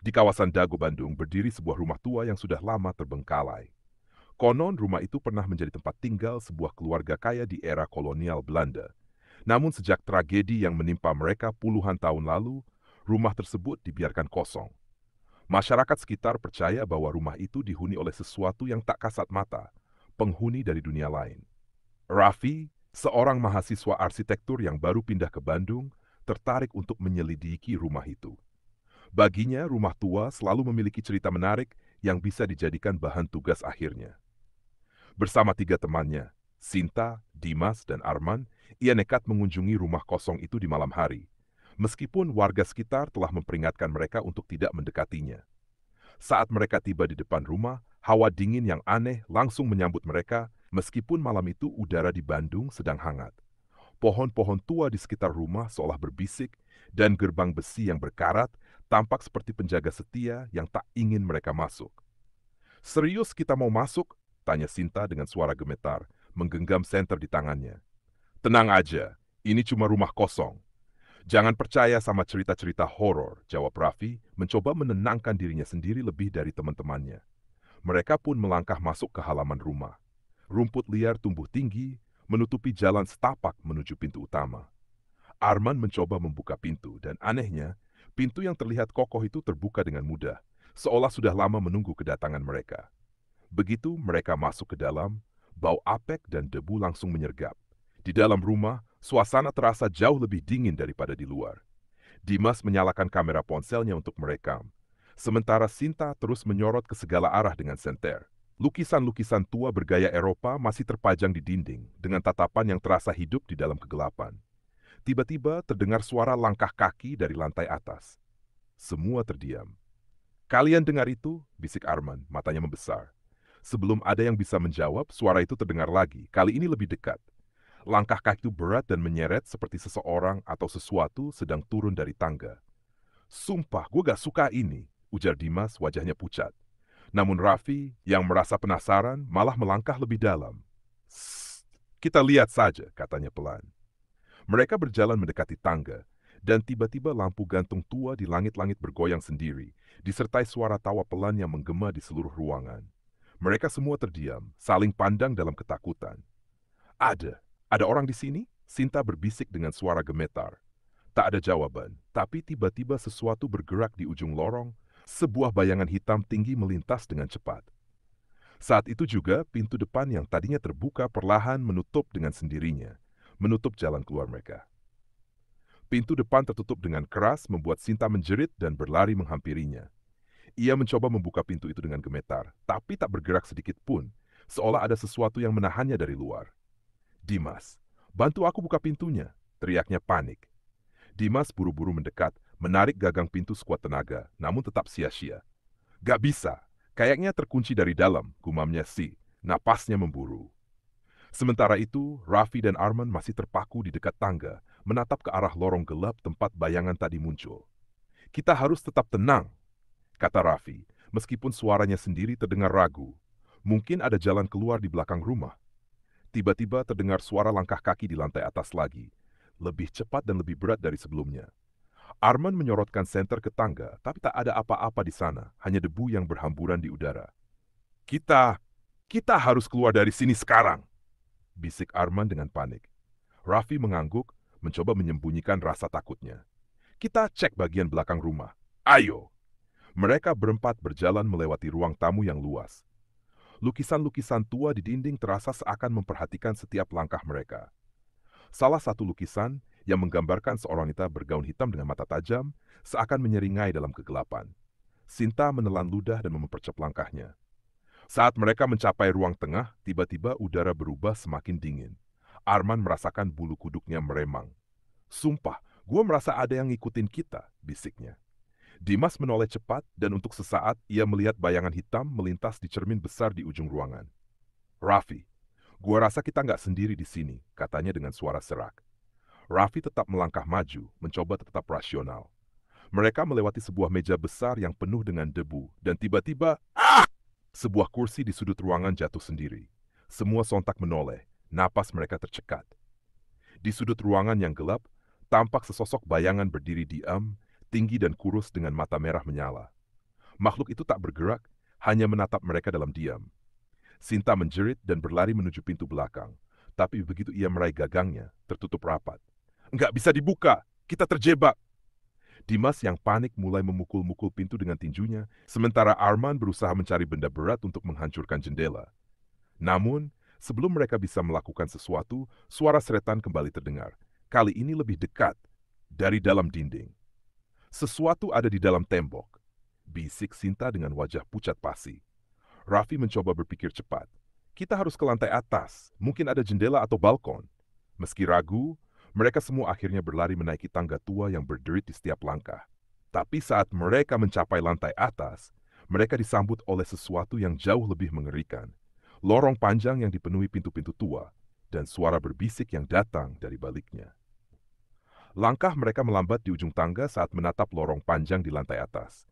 Di kawasan Dago, Bandung, berdiri sebuah rumah tua yang sudah lama terbengkalai. Konon rumah itu pernah menjadi tempat tinggal sebuah keluarga kaya di era kolonial Belanda. Namun sejak tragedi yang menimpa mereka puluhan tahun lalu, rumah tersebut dibiarkan kosong. Masyarakat sekitar percaya bahwa rumah itu dihuni oleh sesuatu yang tak kasat mata, penghuni dari dunia lain. Raffi, seorang mahasiswa arsitektur yang baru pindah ke Bandung, tertarik untuk menyelidiki rumah itu. Baginya, rumah tua selalu memiliki cerita menarik yang bisa dijadikan bahan tugas akhirnya. Bersama tiga temannya, Sinta, Dimas, dan Arman, ia nekat mengunjungi rumah kosong itu di malam hari. Meskipun warga sekitar telah memperingatkan mereka untuk tidak mendekatinya. Saat mereka tiba di depan rumah, hawa dingin yang aneh langsung menyambut mereka, meskipun malam itu udara di Bandung sedang hangat. Pohon-pohon tua di sekitar rumah seolah berbisik, dan gerbang besi yang berkarat tampak seperti penjaga setia yang tak ingin mereka masuk. "Serius kita mau masuk?" tanya Sinta dengan suara gemetar, menggenggam senter di tangannya. "Tenang aja, ini cuma rumah kosong. Jangan percaya sama cerita-cerita horor," jawab Raffi, mencoba menenangkan dirinya sendiri lebih dari teman-temannya. Mereka pun melangkah masuk ke halaman rumah. Rumput liar tumbuh tinggi, menutupi jalan setapak menuju pintu utama. Arman mencoba membuka pintu, dan anehnya, pintu yang terlihat kokoh itu terbuka dengan mudah, seolah sudah lama menunggu kedatangan mereka. Begitu mereka masuk ke dalam, bau apek dan debu langsung menyergap. Di dalam rumah, suasana terasa jauh lebih dingin daripada di luar. Dimas menyalakan kamera ponselnya untuk merekam. Sementara Sinta terus menyorot ke segala arah dengan senter. Lukisan-lukisan tua bergaya Eropa masih terpajang di dinding dengan tatapan yang terasa hidup di dalam kegelapan. Tiba-tiba terdengar suara langkah kaki dari lantai atas. Semua terdiam. "Kalian dengar itu?" bisik Arman, matanya membesar. Sebelum ada yang bisa menjawab, suara itu terdengar lagi, kali ini lebih dekat. Langkah kaki itu berat dan menyeret seperti seseorang atau sesuatu sedang turun dari tangga. "Sumpah, gue gak suka ini," ujar Dimas, wajahnya pucat. Namun Raffi, yang merasa penasaran, malah melangkah lebih dalam. "Sst, kita lihat saja," katanya pelan. Mereka berjalan mendekati tangga, dan tiba-tiba lampu gantung tua di langit-langit bergoyang sendiri, disertai suara tawa pelan yang menggema di seluruh ruangan. Mereka semua terdiam, saling pandang dalam ketakutan. Ada orang di sini?" Sinta berbisik dengan suara gemetar. Tak ada jawaban, tapi tiba-tiba sesuatu bergerak di ujung lorong, sebuah bayangan hitam tinggi melintas dengan cepat. Saat itu juga, pintu depan yang tadinya terbuka perlahan menutup dengan sendirinya, menutup jalan keluar mereka. Pintu depan tertutup dengan keras membuat Sinta menjerit dan berlari menghampirinya. Ia mencoba membuka pintu itu dengan gemetar, tapi tak bergerak sedikit pun, seolah ada sesuatu yang menahannya dari luar. "Dimas, bantu aku buka pintunya," teriaknya panik. Dimas buru-buru mendekat, menarik gagang pintu sekuat tenaga, namun tetap sia-sia. "Gak bisa, kayaknya terkunci dari dalam," gumamnya napasnya memburu. Sementara itu, Raffi dan Arman masih terpaku di dekat tangga, menatap ke arah lorong gelap tempat bayangan tadi muncul. "Kita harus tetap tenang," kata Raffi, meskipun suaranya sendiri terdengar ragu. Mungkin ada jalan keluar di belakang rumah. Tiba-tiba terdengar suara langkah kaki di lantai atas lagi, lebih cepat dan lebih berat dari sebelumnya. Arman menyorotkan senter ke tangga, tapi tak ada apa-apa di sana, hanya debu yang berhamburan di udara. Kita, kita harus keluar dari sini sekarang," bisik Arman dengan panik. Raffi mengangguk, mencoba menyembunyikan rasa takutnya. "Kita cek bagian belakang rumah. Ayo." Mereka berempat berjalan melewati ruang tamu yang luas. Lukisan-lukisan tua di dinding terasa seakan memperhatikan setiap langkah mereka. Salah satu lukisan yang menggambarkan seorang wanita bergaun hitam dengan mata tajam seakan menyeringai dalam kegelapan. Sinta menelan ludah dan mempercep langkahnya. Saat mereka mencapai ruang tengah, tiba-tiba udara berubah semakin dingin. Arman merasakan bulu kuduknya meremang. "Sumpah, gue merasa ada yang ngikutin kita," bisiknya. Dimas menoleh cepat dan untuk sesaat ia melihat bayangan hitam melintas di cermin besar di ujung ruangan. "Raffi, gua rasa kita nggak sendiri di sini," katanya dengan suara serak. Raffi tetap melangkah maju, mencoba tetap rasional. Mereka melewati sebuah meja besar yang penuh dengan debu, dan tiba-tiba, sebuah kursi di sudut ruangan jatuh sendiri. Semua sontak menoleh, napas mereka tercekat. Di sudut ruangan yang gelap, tampak sesosok bayangan berdiri diam, tinggi dan kurus dengan mata merah menyala. Makhluk itu tak bergerak, hanya menatap mereka dalam diam. Sinta menjerit dan berlari menuju pintu belakang. Tapi begitu ia meraih gagangnya, tertutup rapat. "Nggak bisa dibuka! Kita terjebak!" Dimas yang panik mulai memukul-mukul pintu dengan tinjunya, sementara Arman berusaha mencari benda berat untuk menghancurkan jendela. Namun, sebelum mereka bisa melakukan sesuatu, suara seretan kembali terdengar. Kali ini lebih dekat, dari dalam dinding. "Sesuatu ada di dalam tembok," bisik Sinta dengan wajah pucat pasi. Raffi mencoba berpikir cepat. "Kita harus ke lantai atas, mungkin ada jendela atau balkon." Meski ragu, mereka semua akhirnya berlari menaiki tangga tua yang berderit di setiap langkah. Tapi saat mereka mencapai lantai atas, mereka disambut oleh sesuatu yang jauh lebih mengerikan. Lorong panjang yang dipenuhi pintu-pintu tua, dan suara berbisik yang datang dari baliknya. Langkah mereka melambat di ujung tangga saat menatap lorong panjang di lantai atas.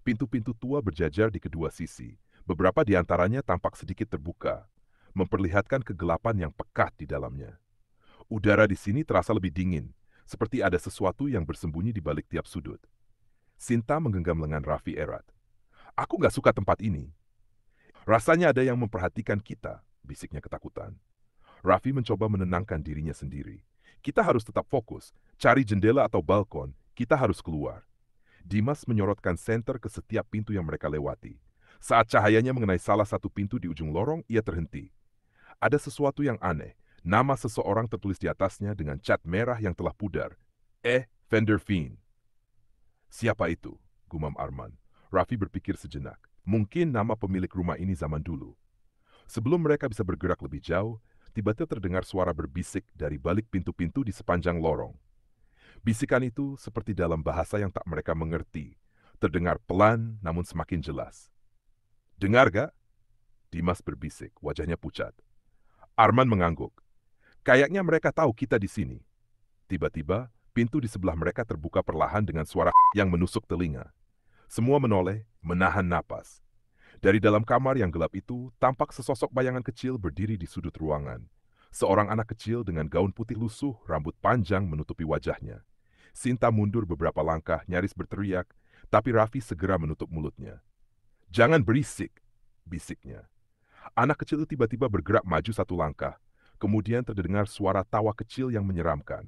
Pintu-pintu tua berjajar di kedua sisi, beberapa di antaranya tampak sedikit terbuka, memperlihatkan kegelapan yang pekat di dalamnya. Udara di sini terasa lebih dingin, seperti ada sesuatu yang bersembunyi di balik tiap sudut. Sinta menggenggam lengan Raffi erat. "Aku nggak suka tempat ini. Rasanya ada yang memperhatikan kita," bisiknya ketakutan. Raffi mencoba menenangkan dirinya sendiri. "Kita harus tetap fokus, cari jendela atau balkon, kita harus keluar." Dimas menyorotkan senter ke setiap pintu yang mereka lewati. Saat cahayanya mengenai salah satu pintu di ujung lorong, ia terhenti. Ada sesuatu yang aneh. Nama seseorang tertulis di atasnya dengan cat merah yang telah pudar. Vander Veen. "Siapa itu?" gumam Arman. Raffi berpikir sejenak. Mungkin nama pemilik rumah ini zaman dulu. Sebelum mereka bisa bergerak lebih jauh, tiba-tiba terdengar suara berbisik dari balik pintu-pintu di sepanjang lorong. Bisikan itu seperti dalam bahasa yang tak mereka mengerti. Terdengar pelan namun semakin jelas. "Dengar gak?" Dimas berbisik, wajahnya pucat. Arman mengangguk. "Kayaknya mereka tahu kita di sini." Tiba-tiba, pintu di sebelah mereka terbuka perlahan dengan suara yang menusuk telinga. Semua menoleh, menahan napas. Dari dalam kamar yang gelap itu, tampak sesosok bayangan kecil berdiri di sudut ruangan. Seorang anak kecil dengan gaun putih lusuh, rambut panjang menutupi wajahnya. Sinta mundur beberapa langkah, nyaris berteriak, tapi Raffi segera menutup mulutnya. "Jangan berisik," bisiknya. Anak kecil itu tiba-tiba bergerak maju satu langkah. Kemudian terdengar suara tawa kecil yang menyeramkan.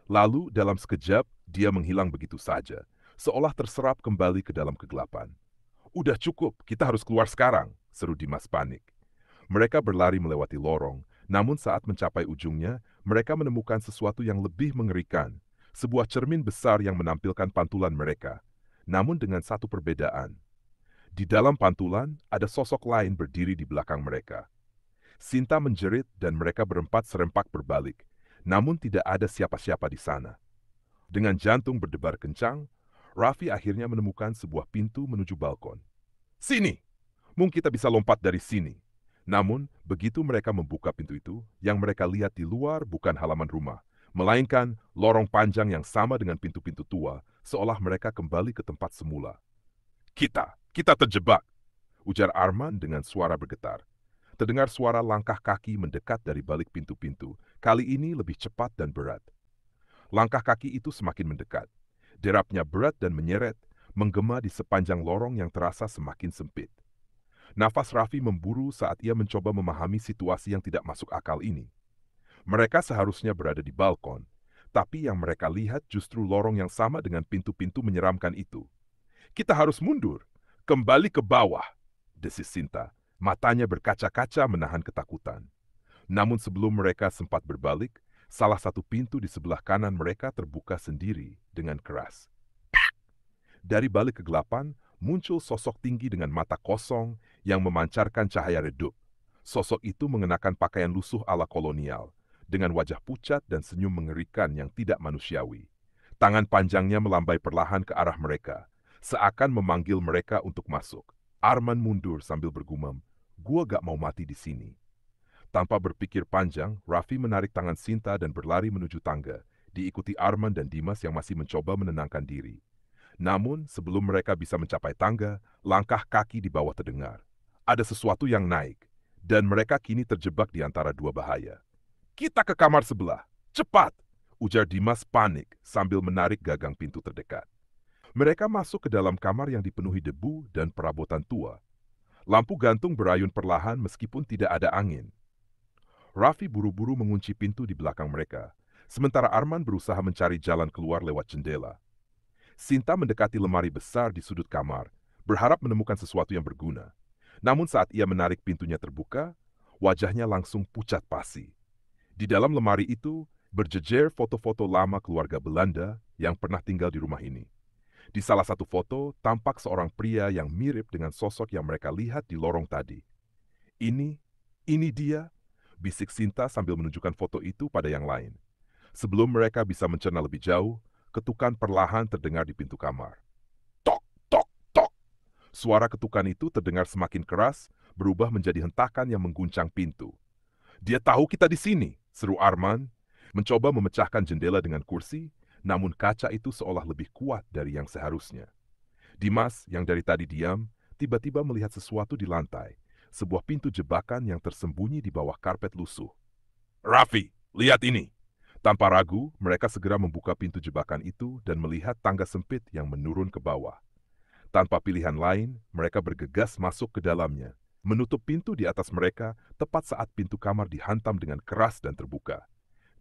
Lalu, dalam sekejap, dia menghilang begitu saja, seolah terserap kembali ke dalam kegelapan. "Udah cukup, kita harus keluar sekarang," seru Dimas panik. Mereka berlari melewati lorong, namun saat mencapai ujungnya, mereka menemukan sesuatu yang lebih mengerikan. Sebuah cermin besar yang menampilkan pantulan mereka. Namun dengan satu perbedaan. Di dalam pantulan, ada sosok lain berdiri di belakang mereka. Sinta menjerit dan mereka berempat serempak berbalik. Namun tidak ada siapa-siapa di sana. Dengan jantung berdebar kencang, Raffi akhirnya menemukan sebuah pintu menuju balkon. "Sini! Mungkin kita bisa lompat dari sini." Namun, begitu mereka membuka pintu itu, yang mereka lihat di luar bukan halaman rumah, melainkan lorong panjang yang sama dengan pintu-pintu tua, seolah mereka kembali ke tempat semula. Kita terjebak," ujar Arman dengan suara bergetar. Terdengar suara langkah kaki mendekat dari balik pintu-pintu, kali ini lebih cepat dan berat. Langkah kaki itu semakin mendekat. Derapnya berat dan menyeret, menggema di sepanjang lorong yang terasa semakin sempit. Nafas Raffi memburu saat ia mencoba memahami situasi yang tidak masuk akal ini. Mereka seharusnya berada di balkon, tapi yang mereka lihat justru lorong yang sama dengan pintu-pintu menyeramkan itu. "Kita harus mundur, kembali ke bawah," desis Sinta. Matanya berkaca-kaca menahan ketakutan. Namun sebelum mereka sempat berbalik, salah satu pintu di sebelah kanan mereka terbuka sendiri dengan keras. Dari balik kegelapan, muncul sosok tinggi dengan mata kosong yang memancarkan cahaya redup. Sosok itu mengenakan pakaian lusuh ala kolonial, dengan wajah pucat dan senyum mengerikan yang tidak manusiawi. Tangan panjangnya melambai perlahan ke arah mereka, seakan memanggil mereka untuk masuk. Arman mundur sambil bergumam, "Gua gak mau mati di sini." Tanpa berpikir panjang, Raffi menarik tangan Sinta dan berlari menuju tangga, diikuti Arman dan Dimas yang masih mencoba menenangkan diri. Namun, sebelum mereka bisa mencapai tangga, langkah kaki di bawah terdengar. Ada sesuatu yang naik, dan mereka kini terjebak di antara dua bahaya. "Kita ke kamar sebelah, cepat!" ujar Dimas panik sambil menarik gagang pintu terdekat. Mereka masuk ke dalam kamar yang dipenuhi debu dan perabotan tua. Lampu gantung berayun perlahan meskipun tidak ada angin. Raffi buru-buru mengunci pintu di belakang mereka, sementara Arman berusaha mencari jalan keluar lewat jendela. Sinta mendekati lemari besar di sudut kamar, berharap menemukan sesuatu yang berguna. Namun saat ia menarik pintunya terbuka, wajahnya langsung pucat pasi. Di dalam lemari itu, berjejer foto-foto lama keluarga Belanda yang pernah tinggal di rumah ini. Di salah satu foto, tampak seorang pria yang mirip dengan sosok yang mereka lihat di lorong tadi. Ini, ini dia, bisik Sinta sambil menunjukkan foto itu pada yang lain. Sebelum mereka bisa mencerna lebih jauh, ketukan perlahan terdengar di pintu kamar. Tok, tok, tok. Suara ketukan itu terdengar semakin keras, berubah menjadi hentakan yang mengguncang pintu. Dia tahu kita di sini, seru Arman, mencoba memecahkan jendela dengan kursi, namun kaca itu seolah lebih kuat dari yang seharusnya. Dimas, yang dari tadi diam, tiba-tiba melihat sesuatu di lantai, sebuah pintu jebakan yang tersembunyi di bawah karpet lusuh. Raffi, lihat ini! Tanpa ragu, mereka segera membuka pintu jebakan itu dan melihat tangga sempit yang menurun ke bawah. Tanpa pilihan lain, mereka bergegas masuk ke dalamnya, menutup pintu di atas mereka tepat saat pintu kamar dihantam dengan keras dan terbuka.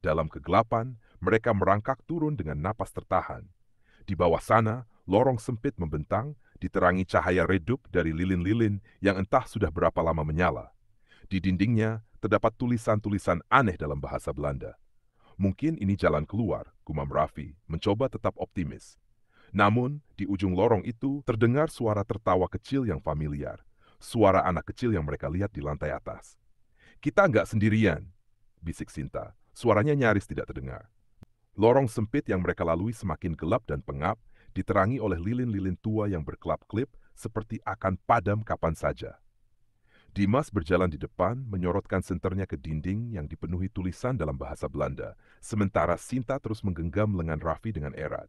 Dalam kegelapan, mereka merangkak turun dengan napas tertahan. Di bawah sana, lorong sempit membentang, diterangi cahaya redup dari lilin-lilin yang entah sudah berapa lama menyala. Di dindingnya, terdapat tulisan-tulisan aneh dalam bahasa Belanda. Mungkin ini jalan keluar, gumam Raffi, mencoba tetap optimis. Namun, di ujung lorong itu terdengar suara tertawa kecil yang familiar. Suara anak kecil yang mereka lihat di lantai atas. Kita nggak sendirian, bisik Sinta. Suaranya nyaris tidak terdengar. Lorong sempit yang mereka lalui semakin gelap dan pengap, diterangi oleh lilin-lilin tua yang berkelap-kelip seperti akan padam kapan saja. Dimas berjalan di depan, menyorotkan senternya ke dinding yang dipenuhi tulisan dalam bahasa Belanda, sementara Sinta terus menggenggam lengan Raffi dengan erat.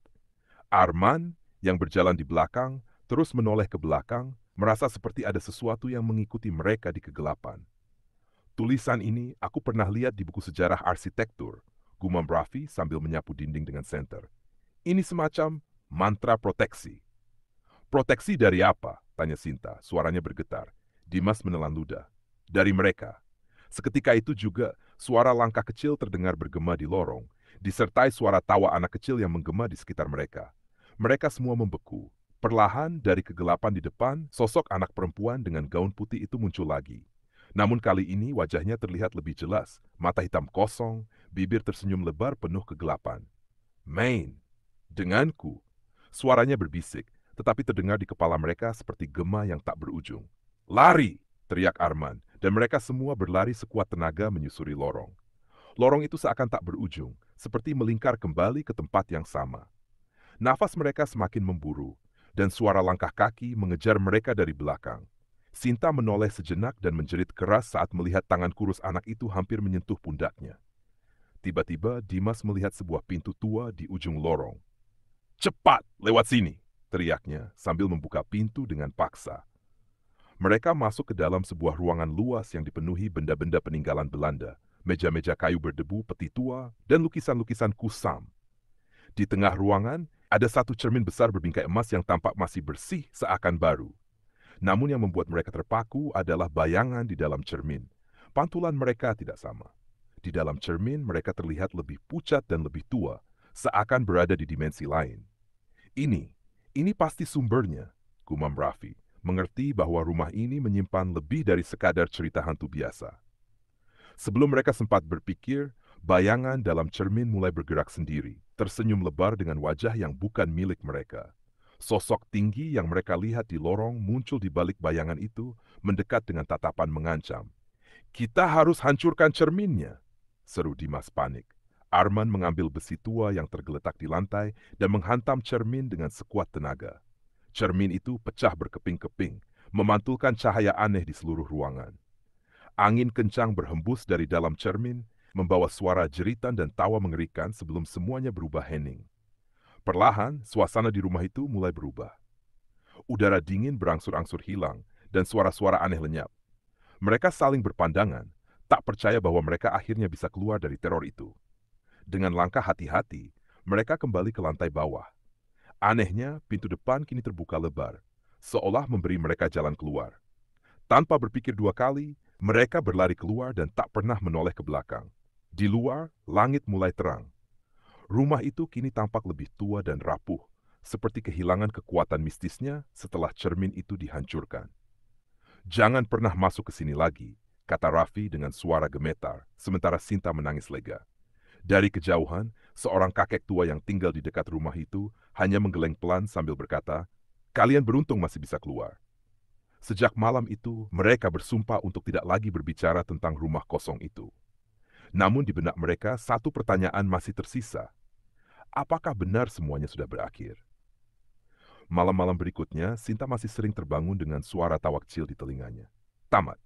Arman, yang berjalan di belakang, terus menoleh ke belakang, merasa seperti ada sesuatu yang mengikuti mereka di kegelapan. Tulisan ini aku pernah lihat di buku sejarah arsitektur, gumam Raffi sambil menyapu dinding dengan senter. Ini semacam mantra proteksi. Proteksi dari apa? Tanya Sinta, suaranya bergetar. Dimas menelan ludah. Dari mereka. Seketika itu juga, suara langkah kecil terdengar bergema di lorong, disertai suara tawa anak kecil yang menggema di sekitar mereka. Mereka semua membeku. Perlahan dari kegelapan di depan, sosok anak perempuan dengan gaun putih itu muncul lagi. Namun kali ini wajahnya terlihat lebih jelas, mata hitam kosong, bibir tersenyum lebar penuh kegelapan. Main, denganku. Suaranya berbisik, tetapi terdengar di kepala mereka seperti gema yang tak berujung. Lari! Teriak Arman, dan mereka semua berlari sekuat tenaga menyusuri lorong. Lorong itu seakan tak berujung, seperti melingkar kembali ke tempat yang sama. Nafas mereka semakin memburu, dan suara langkah kaki mengejar mereka dari belakang. Sinta menoleh sejenak dan menjerit keras saat melihat tangan kurus anak itu hampir menyentuh pundaknya. Tiba-tiba Dimas melihat sebuah pintu tua di ujung lorong. Cepat, lewat sini, teriaknya sambil membuka pintu dengan paksa. Mereka masuk ke dalam sebuah ruangan luas yang dipenuhi benda-benda peninggalan Belanda, meja-meja kayu berdebu, peti tua, dan lukisan-lukisan kusam. Di tengah ruangan, ada satu cermin besar berbingkai emas yang tampak masih bersih seakan baru. Namun yang membuat mereka terpaku adalah bayangan di dalam cermin. Pantulan mereka tidak sama. Di dalam cermin mereka terlihat lebih pucat dan lebih tua, seakan berada di dimensi lain. Ini pasti sumbernya, gumam Raffi, mengerti bahwa rumah ini menyimpan lebih dari sekadar cerita hantu biasa. Sebelum mereka sempat berpikir, bayangan dalam cermin mulai bergerak sendiri, tersenyum lebar dengan wajah yang bukan milik mereka. Sosok tinggi yang mereka lihat di lorong muncul di balik bayangan itu, mendekat dengan tatapan mengancam. Kita harus hancurkan cerminnya, seru Dimas panik. Arman mengambil besi tua yang tergeletak di lantai dan menghantam cermin dengan sekuat tenaga. Cermin itu pecah berkeping-keping, memantulkan cahaya aneh di seluruh ruangan. Angin kencang berhembus dari dalam cermin, membawa suara jeritan dan tawa mengerikan sebelum semuanya berubah hening. Perlahan, suasana di rumah itu mulai berubah. Udara dingin berangsur-angsur hilang, dan suara-suara aneh lenyap. Mereka saling berpandangan, tak percaya bahwa mereka akhirnya bisa keluar dari teror itu. Dengan langkah hati-hati, mereka kembali ke lantai bawah. Anehnya, pintu depan kini terbuka lebar, seolah memberi mereka jalan keluar. Tanpa berpikir dua kali, mereka berlari keluar dan tak pernah menoleh ke belakang. Di luar, langit mulai terang. Rumah itu kini tampak lebih tua dan rapuh, seperti kehilangan kekuatan mistisnya setelah cermin itu dihancurkan. "Jangan pernah masuk ke sini lagi," kata Raffi dengan suara gemetar, sementara Sinta menangis lega. Dari kejauhan, seorang kakek tua yang tinggal di dekat rumah itu hanya menggeleng pelan sambil berkata, "Kalian beruntung masih bisa keluar." Sejak malam itu, mereka bersumpah untuk tidak lagi berbicara tentang rumah kosong itu. Namun di benak mereka, satu pertanyaan masih tersisa. Apakah benar semuanya sudah berakhir? Malam-malam berikutnya, Sinta masih sering terbangun dengan suara tawa kecil di telinganya. Tamat.